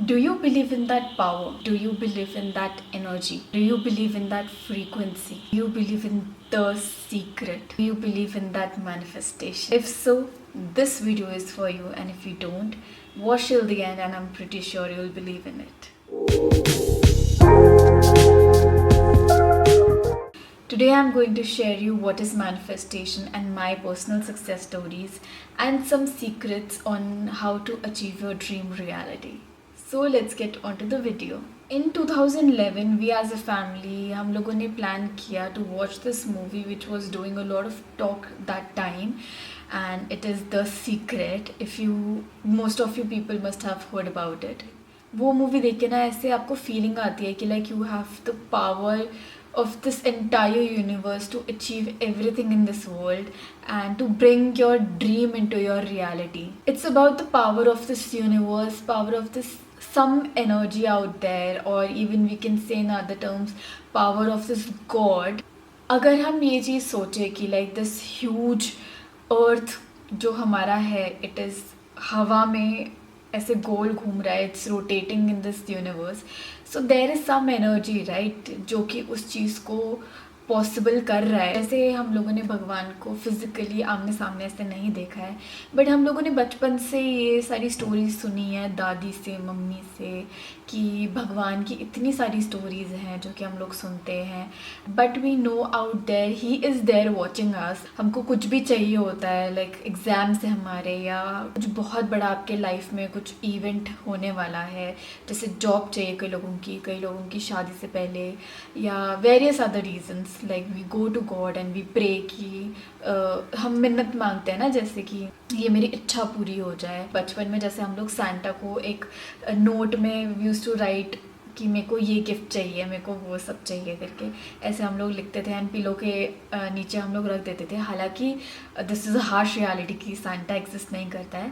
Do you believe in that power? Do you believe in that energy? Do you believe in that frequency? Do you believe in the secret? Do you believe in that manifestation? If so, this video is for you, and if you don't, watch till the end and I'm pretty sure you'll believe in it. Today I'm going to share you what is manifestation and my personal success stories and some secrets on how to achieve your dream reality. So let's get on to the video. In 2011 we as a family हम लोगों ने plan किया to watch this movie which was doing a lot of talk that time, and it is The Secret. If you most of you people must have heard about it. वो movie देख के ना ऐसे आपको feeling आती है कि like you have the power of this entire universe to achieve everything in this world and to bring your dream into your reality. It's about the power of this universe, power of this some energy out there, or even we can say in other terms power of this god. अगर हम ये चीज़ सोचे कि like this huge earth जो हमारा है, it is हवा में ऐसे गोल घूम रहा है, it's rotating in this universe, so there is some energy right जो कि उस चीज़ को पॉसिबल कर रहा है. जैसे हम लोगों ने भगवान को फिजिकली आमने सामने ऐसे नहीं देखा है, बट हम लोगों ने बचपन से ये सारी स्टोरीज सुनी है दादी से मम्मी से कि भगवान की इतनी सारी स्टोरीज हैं जो कि हम लोग सुनते हैं. But we know out there he is there watching us. हमको कुछ भी चाहिए होता है लाइक एग्ज़ाम्स है हमारे, या कुछ बहुत बड़ा आपके लाइफ में कुछ इवेंट होने वाला है, जैसे जॉब चाहिए कई लोगों की शादी से पहले, या various other reasons. Like we go to God and we pray कि हम मिन्नत मांगते हैं ना, जैसे कि ये मेरी इच्छा पूरी हो जाए. बचपन में जैसे हम लोग सांता को एक नोट में यूज टू राइट कि मेरे को ये गिफ्ट चाहिए, मेरे को वो सब चाहिए करके ऐसे हम लोग लिखते थे एंड पिलो के नीचे हम लोग रख देते थे. हालांकि this is a harsh reality कि सांता एग्जिस्ट नहीं करता है,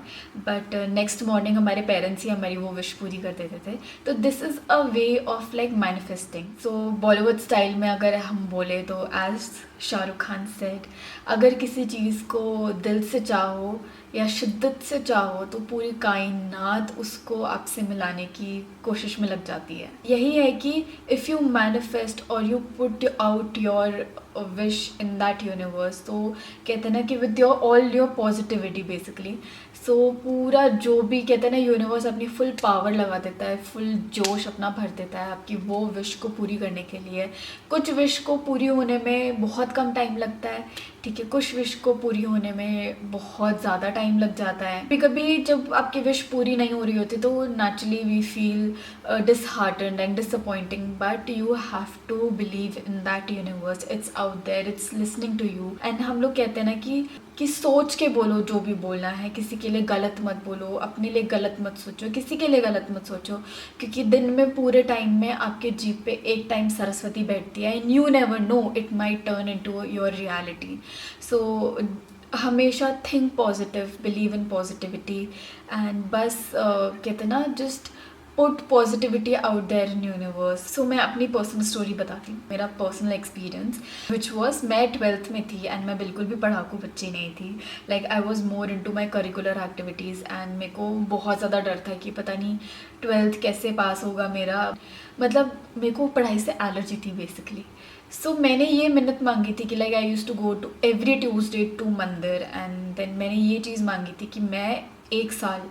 बट नेक्स्ट मॉर्निंग हमारे पेरेंट्स ही हमारी वो विश पूरी कर देते थे. तो this is a way of like manifesting. So Bollywood style में अगर हम बोले तो एज शाहरुख खान सेड, अगर किसी चीज़ को दिल से चाहो या शिद्दत से चाहो तो पूरी कायनात उसको आपसे मिलाने की कोशिश में लग जाती है. यही है कि इफ़ यू मैनिफेस्ट और you put out your wish in that universe, तो कहते हैं ना कि with your all your positivity basically, so पूरा जो भी कहते हैं ना यूनिवर्स अपनी फुल पावर लगा देता है, फुल जोश अपना भर देता है आपकी वो विश को पूरी करने के लिए. कुछ विश को पूरी होने में बहुत कम टाइम लगता है, ठीक है, कुछ विश को पूरी होने में बहुत ज़्यादा टाइम लग जाता है. कभी कभी जब आपकी विश पूरी नहीं हो रही होती तो naturally we feel disheartened and disappointing, but you have to believe in that universe. It's out there, it's listening to you. and हम लोग कहते हैं ना कि सोच के बोलो जो भी बोलना है, किसी के लिए गलत मत बोलो, अपने लिए गलत मत सोचो, किसी के लिए गलत मत सोचो, क्योंकि दिन में पूरे टाइम में आपके जीप पे एक टाइम सरस्वती बैठती है and you never know it might turn into your reality. So हमेशा think positive, believe in positivity, and बस कहते हैं ना just put positivity out there in universe. So मैं अपनी पर्सनल स्टोरी बताती हूँ, मेरा पर्सनल एक्सपीरियंस विच वॉज, मैं 12th में थी एंड मैं बिल्कुल भी पढ़ाकू बच्ची नहीं थी. Like I was more into my curricular activities and मेरे को बहुत ज़्यादा डर था कि पता नहीं 12th कैसे पास होगा मेरा. मतलब मेरे को पढ़ाई से एलर्जी थी बेसिकली. सो मैंने ये मिन्नत मांगी थी कि like I use to go to every Tuesday to मंदिर, एंड देन मैंने ये चीज़ मांगी थी कि मैं एक साल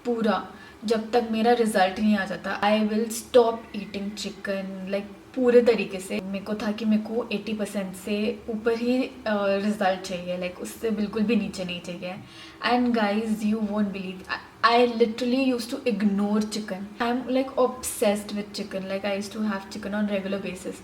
पूरा जब तक मेरा रिजल्ट नहीं आ जाता I will stop eating chicken. Like पूरे तरीके से मेरे को था कि मेरे को 80% से ऊपर ही रिजल्ट चाहिए, लाइक उससे बिल्कुल भी नीचे नहीं चाहिए. And guys you won't believe, I literally use to ignore chicken. I am like obsessed with chicken, like I use to have chicken on regular basis.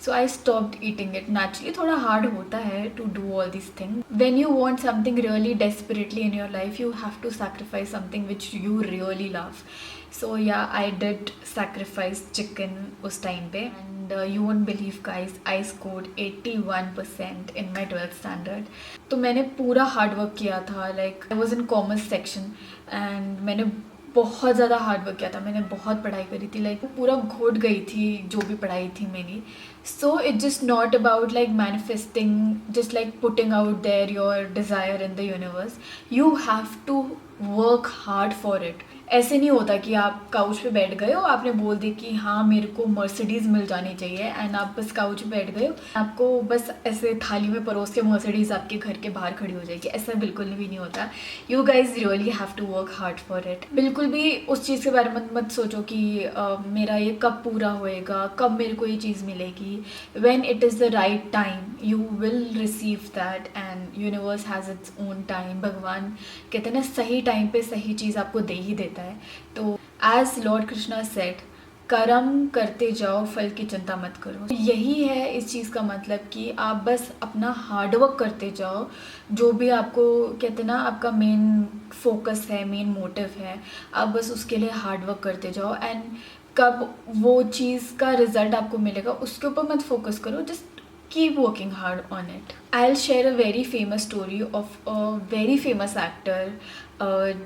So I stopped eating it. Naturally थोड़ा hard होता है to do all this thing. When you want something really desperately in your life you have to sacrifice something which you really love. So yeah I did sacrifice chicken उस time पे, and you won't believe guys, I scored 81% in my 12th standard. तो मैंने पूरा hard work किया था. Like I was in commerce section and मैंने बहुत ज़्यादा हार्ड वर्क किया था, मैंने बहुत पढ़ाई करी थी. लाइक पूरा घोट गई थी जो भी पढ़ाई थी मेरी. So it just not about like manifesting, just like putting out there your desire in the universe. You have to work hard for it. ऐसे नहीं होता कि आप काउच पे बैठ गए हो, आपने बोल दिया कि हाँ मेरे को मर्सिडीज़ मिल जानी चाहिए एंड आप बस काउच पे बैठ गए हो, आपको बस ऐसे थाली में परोस के मर्सिडीज़ आपके घर के बाहर खड़ी हो जाएगी। ऐसा बिल्कुल भी नहीं होता। You guys really have to work hard for it. बिल्कुल भी उस चीज़ के बारे में मत सोचो कि मेरा ये कब पूरा होएगा, कब मेरे को ये चीज़ मिलेगी। When it is the right time you will receive that and universe has its own time. भगवान कहते हैं ना, सही टाइम पे सही चीज़ आपको दे ही देता है। तो एज लॉर्ड कृष्णा सेड, कर्म करते जाओ, फल की चिंता मत करो। यही है इस चीज़ का मतलब कि आप बस अपना हार्डवर्क करते जाओ। जो भी आपको कहते हैं ना, आपका मेन फोकस है, मेन मोटिव है, आप बस उसके लिए हार्डवर्क करते जाओ एंड कब वो चीज़ का रिजल्ट आपको मिलेगा उसके ऊपर मत फोकस करो, just keep working hard on it. I'll share a very famous story of a very famous actor,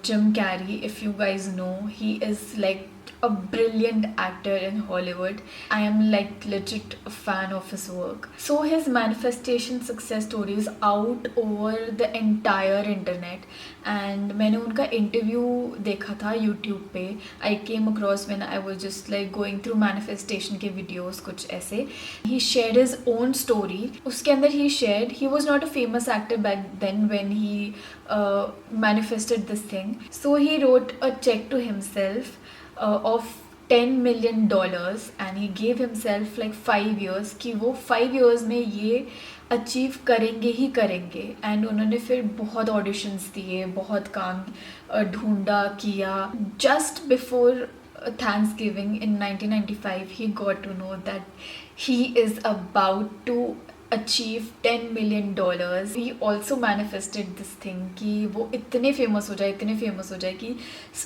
Jim Carrey. If you guys know, he is like a brilliant actor in Hollywood. I am like legit a fan of his work. So his manifestation success story is out over the entire internet. And मैंने उनका interview देखा था YouTube पे. I came across when I was just like going through manifestation के videos, कुछ ऐसे. He shared his own story. उसके अंदर he shared he was not a famous actor back then when he manifested this thing. So he wrote a check to himself of $10 million and he gave himself like 5 years कि वो 5 years में ये achieve करेंगे ही करेंगे. And उन्होंने फिर बहुत auditions दिए, बहुत काम ढूंढा किया. Just before Thanksgiving in 1995 he got to know that he is about to achieve $10 million. He also manifested this thing कि वो इतने फेमस हो जाए, इतने फेमस हो जाए कि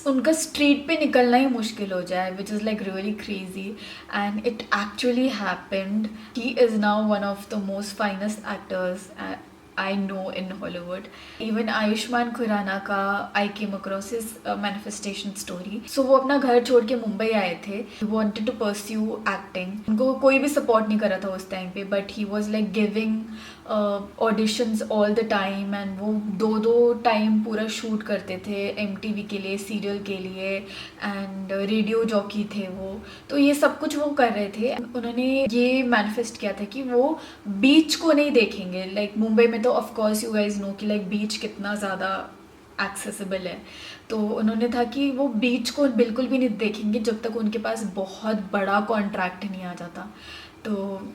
उनका स्ट्रीट पे निकलना ही मुश्किल हो जाए, which is like really crazy. And it actually happened. He is now one of the most finest actors I know in Hollywood. Even Ayushman Khurana का I came across his manifestation story. So वो अपना घर छोड़ के मुंबई आए थे. He wanted to pursue acting. उनको कोई भी support नहीं कर रहा था उस टाइम पे, but he was like giving auditions all the time and वो दो टाइम पूरा शूट करते थे MTV के लिए, सीरियल के लिए, एंड रेडियो जॉकी थे वो. तो ये सब कुछ वो कर रहे थे. उन्होंने ये मैनिफेस्ट किया था कि वो बीच को नहीं देखेंगे. लाइक मुंबई में तो of course you guys know कि लाइक बीच कितना ज़्यादा एक्सेसिबल है. तो उन्होंने था कि वो बीच को बिल्कुल भी नहीं देखेंगे जब तक उनके पास बहुत बड़ा कॉन्ट्रैक्ट नहीं आ जाता. तो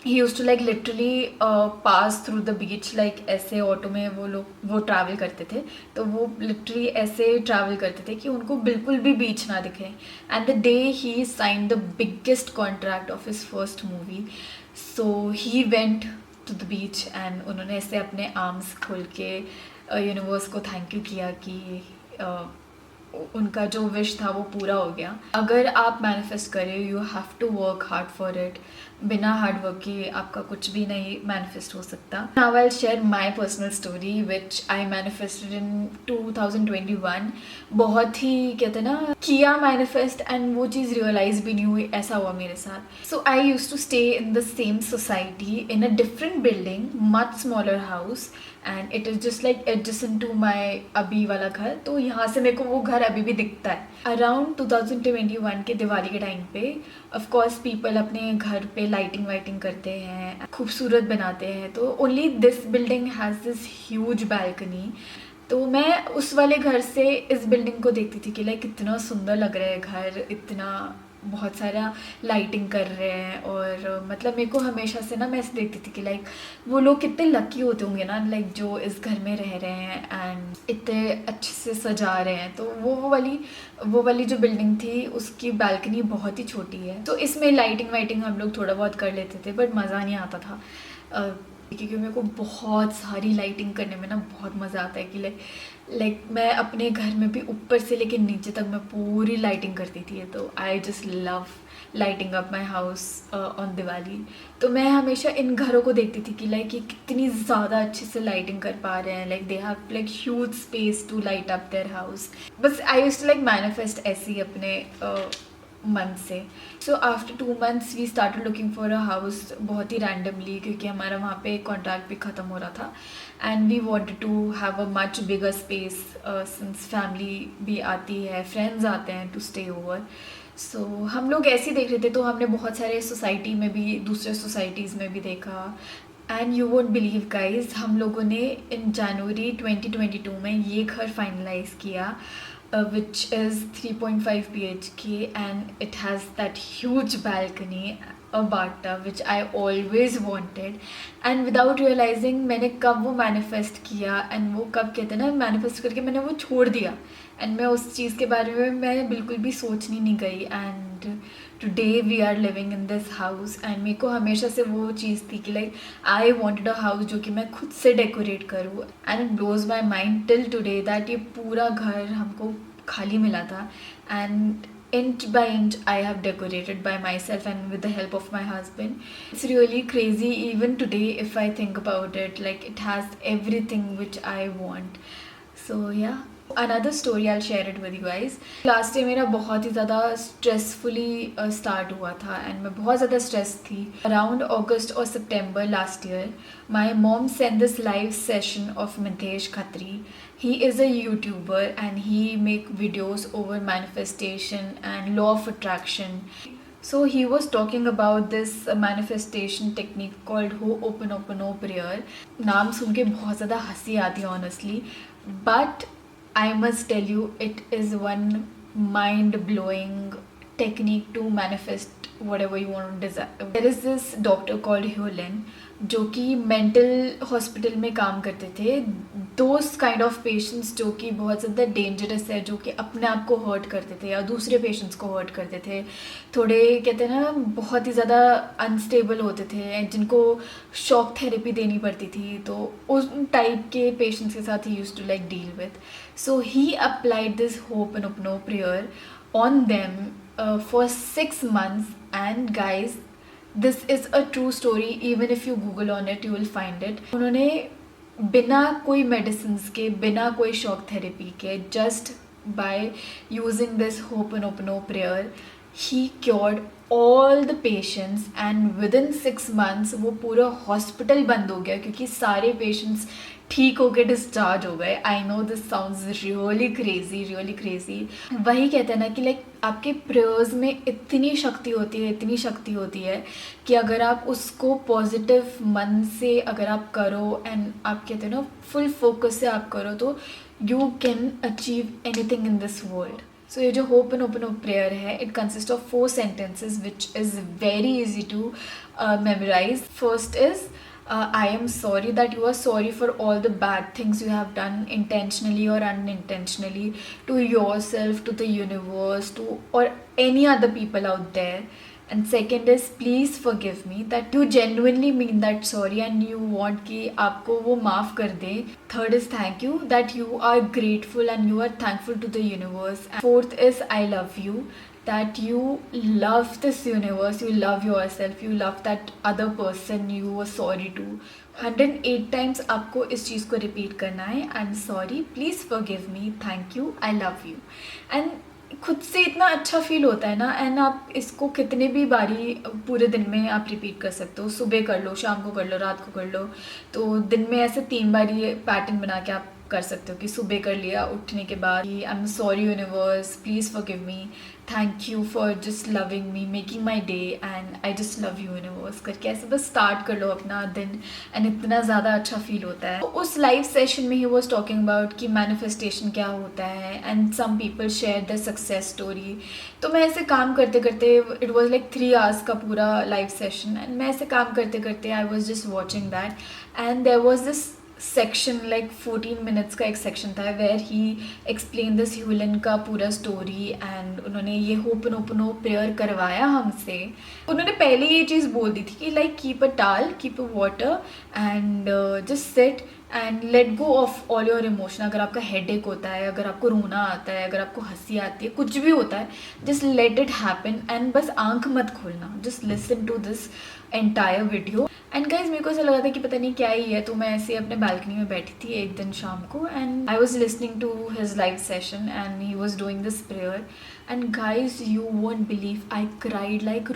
he use to like literally pass through the beach. Like ऐसे ऑटो में वो ट्रैवल करते थे. तो वो लिटरली ऐसे ट्रैवल करते थे कि उनको बिल्कुल भी बीच ना दिखे. And the day he sign the biggest contract of his first movie, so he went to the beach and उन्होंने ऐसे अपने आर्म्स खोल के यूनिवर्स को थैंक यू किया कि उनका जो विश था वो पूरा हो गया. अगर आप मैनिफेस्ट करें, you have to work hard for it. बिना हार्ड वर्क के आपका कुछ भी नहीं मैनिफेस्ट हो सकता. Now I will share my personal story which I manifested in 2021. बहुत ही कहते हैं ना, किया मैनिफेस्ट एंड वो चीज़ रियलाइज भी नहीं हुई, ऐसा हुआ मेरे साथ. So I use to stay in the same society in a different building, much smaller house, and it is just like adjacent to my अभी वाला घर. तो यहाँ से मेरे को वो घर अभी भी दिखता है. अराउंड 2021 के दिवाली के टाइम पे ऑफकोर्स पीपल अपने घर पे लाइटिंग वाइटिंग करते हैं, खूबसूरत बनाते हैं. तो only this building has this huge balcony. तो मैं उस वाले घर से इस बिल्डिंग को देखती थी कि लाइक कितना सुंदर लग रहा है घर, इतना बहुत सारा लाइटिंग कर रहे हैं. और मतलब मेरे को हमेशा से ना, मैं ऐसे देखती थी कि लाइक वो लोग कितने लकी होते होंगे ना, लाइक जो इस घर में रह रहे हैं एंड इतने अच्छे से सजा रहे हैं. तो वो वाली जो बिल्डिंग थी उसकी बैल्कनी बहुत ही छोटी है. तो इसमें लाइटिंग वाइटिंग हम लोग थोड़ा बहुत कर लेते थे, बट मज़ा नहीं आता था क्योंकि मेरे को बहुत सारी लाइटिंग करने में ना बहुत मज़ा आता है कि लाइक मैं अपने घर में भी ऊपर से लेके नीचे तक मैं पूरी लाइटिंग करती थी. तो I just love lighting up my house on Diwali. तो मैं हमेशा इन घरों को देखती थी कि लाइक ये कितनी ज़्यादा अच्छे से लाइटिंग कर पा रहे हैं. Like they have like huge space to light up their house. बस I used to like manifest ऐसे ही अपने मंथ से. So after 2 months we started looking for a house, बहुत ही रैंडमली, क्योंकि हमारा वहाँ पे कॉन्ट्रैक्ट भी ख़त्म हो रहा था. And we wanted to have a much bigger space, since family भी आती है, फ्रेंड्स आते हैं टू स्टे ओवर. सो हम लोग ऐसे ही देख रहे थे, तो हमने बहुत सारे सोसाइटी में भी, दूसरे सोसाइटीज़ में भी देखा. And you won't believe guys, हम लोगों ने इन जनवरी 2022 में ये घर फाइनलाइज किया, which is 3.5 BHK, and it has that huge balcony, a bathtub, which I always wanted. And without realizing मैंने कब वो manifest किया, and वो कब कहते हैं ना, manifest करके मैंने वो छोड़ दिया, and मैं उस चीज़ के बारे में मैं बिल्कुल भी सोचनी नहीं गई. And today we are living in this house, and मेरे को हमेशा से वो चीज़ थी कि like I wanted a house जो कि मैं खुद से डेकोरेट करूँ. and it blows my mind till today that ये पूरा घर हमको खाली मिला था, and inch by inch I have decorated by myself and with the help of my husband. It's really crazy even today if I think about it, like it has everything which I want. So yeah, another story I'll share it with you guys. Last year मेरा बहुत ही ज़्यादा स्ट्रेसफुली start हुआ था, and मैं बहुत ज़्यादा stress थी. Around अगस्त और सितंबर last year, my mom send this live session of Mitesh Khatri. He is a YouTuber and he make videos over manifestation and law of attraction. So he was talking about this manifestation technique called Ho'oponopono prayer. नाम सुन के बहुत ज़्यादा हंसी आती है honestly, but I must tell you it is one mind-blowing technique to manifest whatever you want to desire. There is this doctor called Hyolyn जो कि mental hospital में काम करते थे. दोज काइंड ऑफ पेशेंट्स जो कि बहुत ज़्यादा डेंजरस है, जो कि अपने आप को हर्ट करते थे या दूसरे पेशेंट्स को हर्ट करते थे, थोड़े कहते हैं ना बहुत ही ज़्यादा अनस्टेबल होते थे, जिनको शॉक थेरेपी देनी पड़ती थी, तो उन टाइप के पेशेंट्स के साथ he used to like deal with. So he applied this ho'oponopono prayer on them for 6 months, and guys, this is a true story. Even if you google on it you will find it. उन्होंने बिना कोई medicines के, बिना कोई shock therapy के, just by using this ho'oponopono prayer, he cured all the patients. And within 6 months वो पूरा hospital बंद हो गया, क्योंकि सारे पेशेंट्स ठीक होके डिस्चार्ज हो गए. I know this sounds really crazy, really crazy. वही कहते हैं ना कि लाइक आपके प्रेयर्स में इतनी शक्ति होती है, इतनी शक्ति होती है कि अगर आप उसको पॉजिटिव मन से अगर आप करो, एंड आप कहते हैं ना फुल फोकस से आप करो, तो you can achieve anything in this world. So ये जो होपनोपनो प्रेयर है, it consist of 4 sentences which is very easy to memorise. First is I am sorry, that you are sorry for all the bad things you have done intentionally or unintentionally to yourself, to the universe, to or any other people out there. And second is please forgive me, that you genuinely mean that sorry and you want कि आपको वो माफ़ कर दे. Third is thank you, that you are grateful and you are thankful to the universe. And fourth is I love you, that you love this universe, you love yourself, you love that other person you were sorry to. 108 times आपको इस चीज़ को repeat करना है. I am sorry, please forgive me, thank you, I love you. And खुद से इतना अच्छा feel होता है ना. एंड आप इसको कितने भी बारी पूरे दिन में आप रिपीट कर सकते हो. सुबह कर लो, शाम को कर लो, रात को कर लो. तो दिन में ऐसे 3 बारी पैटर्न बना के आप कर सकते हो कि सुबह कर लिया उठने के बाद, I am sorry universe, please forgive me, thank you for just loving me, making my day, and I just love you universe करके ऐसे बस स्टार्ट कर लो अपना दिन. एंड इतना ज़्यादा अच्छा फील होता है. तो उस लाइव सेशन में ही वॉज टॉकिंग अबाउट कि मैनिफेस्टेशन क्या होता है, and some people share the success story. तो मैं ऐसे काम करते करते, इट वॉज लाइक 3 hours का पूरा लाइव सेशन, एंड मैं ऐसे काम करते करते I was just watching that, and there was this section like 14 minutes का एक सेक्शन था वेयर ही एक्सप्लेन दिस ह्यूलन का पूरा स्टोरी. एंड उन्होंने ये होपनोपनो प्रेयर करवाया हमसे. उन्होंने पहले ये चीज़ बोल दी थी कि लाइक कीप अ टाल, keep a water, and just sit and let go of all your emotion. अगर आपका हेडेक होता है, अगर आपको रोना आता है, अगर आपको हंसी आती है, कुछ भी होता है, just let it happen and बस आंख मत खोलना. Just listen to this entire video. And guys मेरे को ऐसा लगा था कि पता नहीं क्या ही है, तो मैं ऐसे अपने बालकनी में बैठी थी एक दिन शाम को and I was listening to his live session and he was doing this prayer. And guys you won't believe, I cried like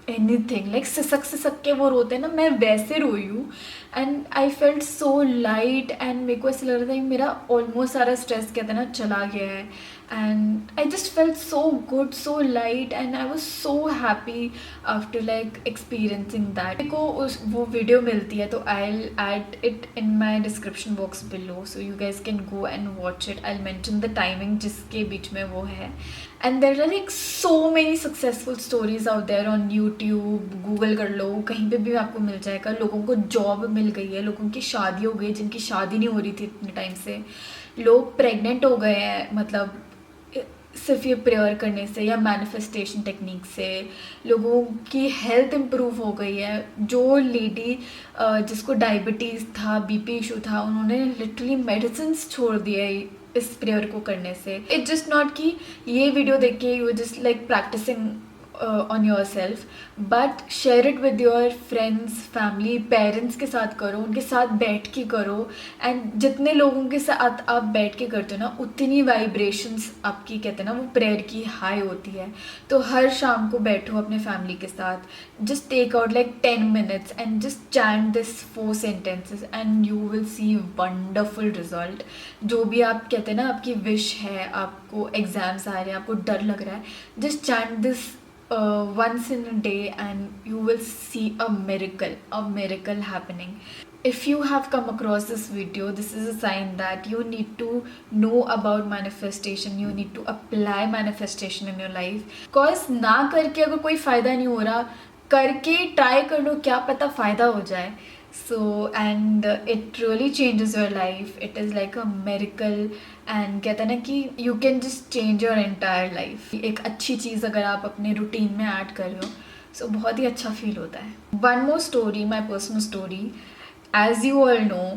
anything. Like सिसक के वो रोते हैं ना, मैं वैसे रोई हूँ. And I felt so light and मेरे को ऐसा लग रहा था कि मेरा ऑलमोस्ट सारा स्ट्रेस कहते हैं ना चला गया है. And I just felt so good, so light and I was so happy after like experiencing that. मेरे को उस वो वीडियो मिलती है तो I will add it in my description box below, so you guys can go and watch it. I will mention the timing जिसके बीच में वो है. And there are like so many successful stories out there on YouTube. Google कर लो, कहीं पे भी आपको मिल जाएगा. लोगों को जॉब मिल गई है, लोगों की शादी हो गई जिनकी शादी नहीं हो रही थी इतने टाइम से. लोग प्रेग्नेंट हो गए हैं, मतलब सिर्फ ये प्रेयर करने से या मैनिफेस्टेशन टेक्निक से. लोगों की हेल्थ इम्प्रूव हो गई है. जो लेडी जिसको डायबिटीज़ था, बीपी इशू था, उन्होंने लिटरली मेडिसिन छोड़ दिया इस प्रेयर को करने से. इट्स जस्ट नॉट कि ये वीडियो देख के you just like practicing on your self, but share it with your friends, family, parents के साथ करो, उनके साथ बैठ के करो. एंड जितने लोगों के साथ आप बैठ के करते हो ना, उतनी वाइब्रेशंस आपकी कहते हैं ना वो प्रेयर की हाई होती है. तो हर शाम को बैठो अपने फैमिली के साथ, just take out like 10 minutes and just chant this 4 sentences and you will see wonderful result. जो भी आप कहते हैं ना आपकी विश है, आपको एग्जाम्स आ रहे हैं, आपको डर लग रहा है, just chant this once in a day and you will see a miracle happening. If you have come across this video, this is a sign that you need to know about manifestation. You need to apply manifestation in your life. Cause ना करके अगर कोई फ़ायदा नहीं हो रहा, करके try कर लो, क्या पता फ़ायदा हो जाए. So and it really changes your life. It is like a miracle and कहते हैं ना कि you can just change your entire life. एक अच्छी चीज़ अगर आप अपने रूटीन में ऐड कर लो, so बहुत ही अच्छा फील होता है. One more story, my personal story. As you all know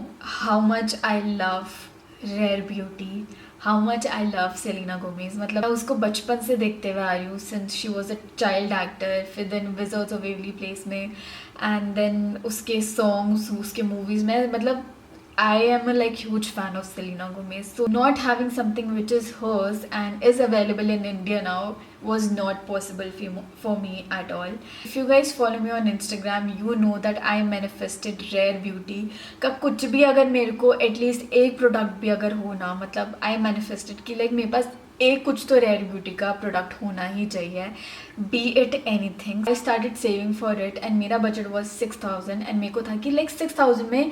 how much I love Rare Beauty, how much I love Selena Gomez. मतलब मैं उसको बचपन से देखते हुए आ रही हूँ, since she was a child actor. फिर then Wizards of Waverly Place में, and then उसके songs, उसके movies में, मतलब I am a like huge fan of Selena Gomez. So not having something which is hers and is available in India now was not possible for me at all. If you guys follow me on Instagram, you know that I manifested Rare Beauty. का कुछ भी अगर मेरे को at least एक product भी अगर हो ना, मतलब I manifested कि लाइक मेरे पास एक कुछ तो रेयर ब्यूटी का प्रोडक्ट होना ही चाहिए, B it anything. I started saving for it and मेरा बजट वॉज 6000 एंड मेरे को था कि लाइक 6000 में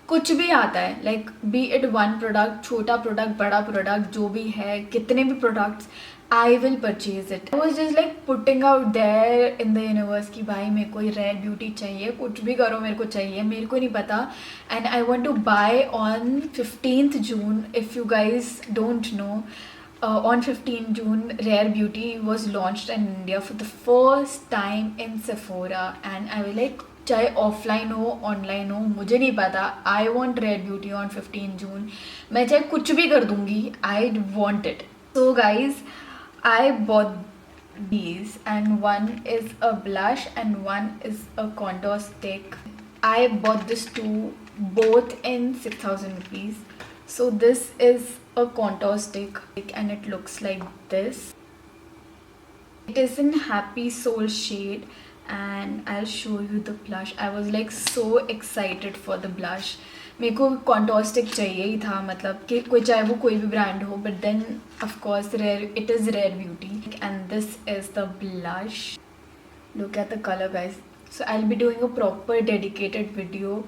कुछ भी आता है, like be it one product, छोटा प्रोडक्ट, बड़ा प्रोडक्ट, जो भी है, कितने भी products, I will purchase it. I was just like putting out there in the universe कि भाई मेरे को रेयर ब्यूटी चाहिए, कुछ भी करो मेरे को चाहिए, मेरे को नहीं पता. And I want to buy on 15th June. If you guys don't know, on 15th June, Rare Beauty was launched in India for the first time in Sephora and I was like, चाहे offline हो online हो मुझे नहीं पता, I want Rare Beauty on 15th June. मैं चाहे कुछ भी कर दूंगी, I want it. So guys I bought these and one is a blush and one is a contour stick. I bought this two, both in 6000 rupees. So this is a contour stick and it looks like this. It is in Happy Soul shade and I'll show you the blush. I was like so excited for the blush. मेरे को contour stick चाहिए ही था, मतलब कि कोई चाहे वो कोई भी ब्रांड हो, but then of course it is Rare Beauty. And this is the blush. Look at the color, guys. So I'll be doing a proper dedicated video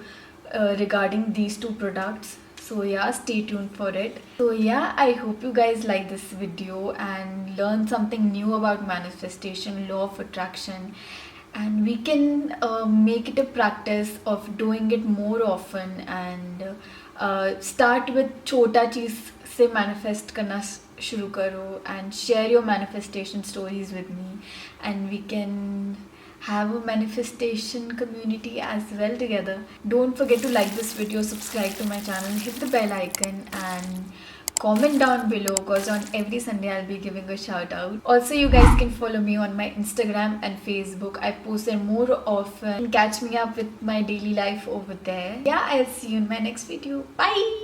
regarding these two products. So yeah, stay tuned for it. So yeah, I hope you guys like this video and learn something new about manifestation, law of attraction, and we can make it a practice of doing it more often and start with छोटा चीज़ से manifest करना शुरू करो and share your manifestation stories with me and we can have a manifestation community as well together. Don't forget to like this video, subscribe to my channel, hit the bell icon and comment down below, because on every Sunday I'll be giving a shout out. Also, you guys can follow me on my Instagram and Facebook. I post there more often. Catch me up with my daily life over there. Yeah, I'll see you in my next video. Bye.